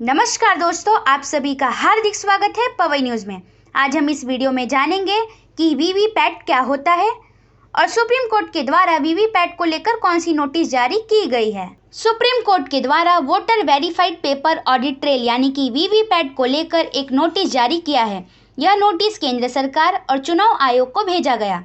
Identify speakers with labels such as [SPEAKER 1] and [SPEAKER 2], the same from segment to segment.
[SPEAKER 1] नमस्कार दोस्तों, आप सभी का हार्दिक स्वागत है पवई न्यूज़ में। आज हम इस वीडियो में जानेंगे कि वीवीपैट क्या होता है और सुप्रीम कोर्ट के द्वारा वीवीपैट को लेकर कौन सी नोटिस जारी की गई है। सुप्रीम कोर्ट के द्वारा voter verified paper audit trail यानी कि वीवीपैट को लेकर एक नोटिस जारी किया है। यह नोटिस केंद्र सरकार और चुनाव आयोग को भेजा गया।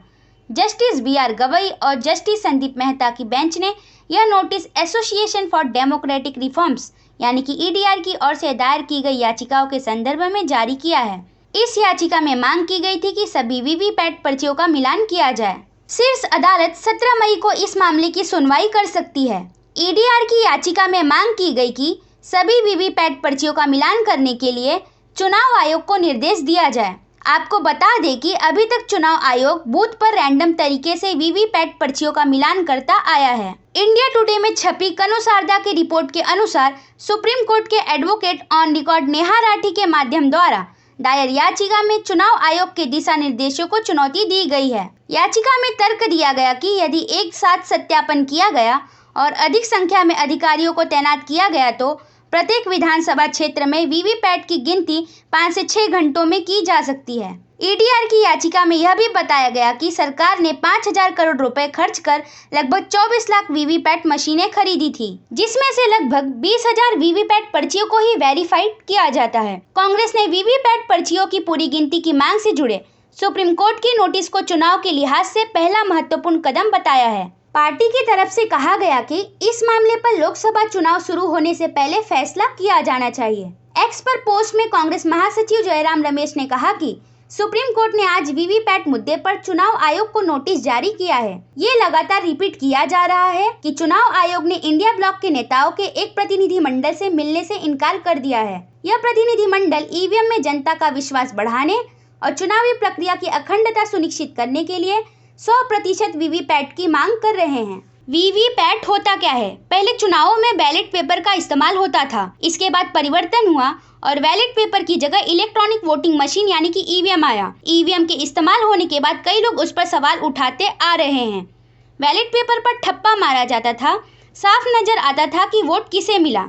[SPEAKER 1] जस्टिस BR गवई और जस्टिस संदीप मेहता की बेंच ने यह notice association for democratic reforms यानी कि EDR की ओर से दायर की गई याचिकाओं के संदर्भ में जारी किया है। इस याचिका में मांग की गई थी कि सभी वीवीपैट पर्चियों का मिलान किया जाए। शीर्ष अदालत 17 मई को इस मामले की सुनवाई कर सकती है। EDR की याचिका में मांग की गई कि सभी वीवीपैट पर्चियों का मिलान करने के लिए चुनाव आयोग को निर्देश दिया जाए। आपको बता दें कि अभी तक चुनाव आयोग बूथ पर रैंडम तरीके से वीवीपैट पर्चियों का मिलान करता आया है। इंडिया टुडे में छपी कनु शारदा की रिपोर्ट के अनुसार सुप्रीम कोर्ट के advocate on record Neha Rathi के माध्यम द्वारा दायर याचिका में चुनाव आयोग के दिशा निर्देशों को चुनौती दी गई है। याचिका में तर्क दिया गया कि यदि एक साथ सत्यापन किया गया और अधिक संख्या में अधिकारियों को तैनात किया गया तो प्रत्येक विधानसभा क्षेत्र में वीवीपैट की गिनती 5 से 6 घंटों में की जा सकती है। EDR की याचिका में यह भी बताया गया कि सरकार ने 5,000 करोड़ रुपए खर्च कर लगभग 24 लाख वीवीपैट मशीनें खरीदी थी, जिसमें से लगभग 20,000 वीवीपैट पर्चियों को ही वेरीफाइड किया जाता है। कांग्रेस ने वीवीपैट पर्चियों की पूरी गिनती की मांग से जुड़े सुप्रीम कोर्ट की नोटिस को चुनाव के लिहाज से पहला महत्वपूर्ण कदम बताया है। पार्टी की तरफ से कहा गया कि इस मामले पर लोकसभा चुनाव शुरू होने से पहले फैसला किया जाना चाहिए। एक्स पर पोस्ट में कांग्रेस महासचिव जयराम रमेश ने कहा कि सुप्रीम कोर्ट ने आज वीवीपैट मुद्दे पर चुनाव आयोग को नोटिस जारी किया है। ये लगातार रिपीट किया जा रहा है कि चुनाव आयोग ने इंडिया ब्लॉक के नेताओं के एक प्रतिनिधि मंडल से मिलने से इनकार कर दिया है। यह प्रतिनिधि मंडल EVM में जनता का विश्वास बढ़ाने और चुनावी प्रक्रिया की अखंडता सुनिश्चित करने के लिए 100% वीवीपैट की मांग कर रहे हैं। वीवीपैट होता क्या है? पहले चुनावों में बैलेट पेपर का इस्तेमाल होता था। इसके बाद परिवर्तन हुआ और बैलेट पेपर की जगह इलेक्ट्रॉनिक वोटिंग मशीन यानी कि EVM आया। EVM के इस्तेमाल होने के बाद कई लोग उस पर सवाल उठाते आ रहे हैं। बैलेट पेपर पर ठप्पा मारा जाता था, साफ नजर आता था कि वोट किसे मिला,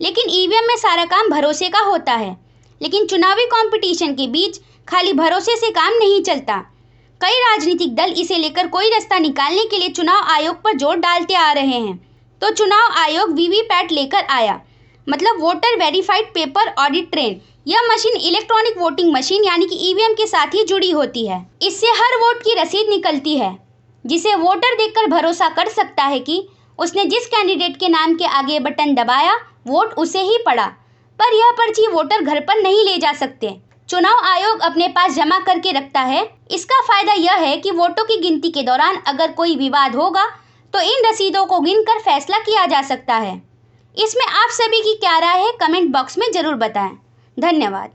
[SPEAKER 1] लेकिन EVM में सारा काम भरोसे का होता है। लेकिन चुनावी कंपटीशन के बीच खाली भरोसे से काम नहीं चलता। कई राजनीतिक दल इसे लेकर कोई रास्ता निकालने के लिए चुनाव आयोग पर जोर डालते आ रहे हैं। तो चुनाव आयोग वीवीपैट लेकर आया, मतलब voter verified paper audit trail. यह मशीन इलेक्ट्रॉनिक वोटिंग मशीन यानी कि EVM के साथ ही जुड़ी होती है। इससे हर वोट की रसीद निकलती है, जिसे वोटर देखकर भरोसा कर सकता है कि उसने जिस कैंडिडेट के नाम के आगे बटन दबाया वोट उसे ही पड़ा। पर यह पर्ची वोटर घर पर नहीं ले जा सकते, चुनाव आयोग अपने पास जमा करके रखता है। इसका फायदा यह है कि वोटों की गिनती के दौरान अगर कोई विवाद होगा तो इन रसीदों को गिनकर फैसला किया जा सकता है। इसमें आप सभी की क्या राय है, कमेंट बॉक्स में जरूर बताएं। धन्यवाद।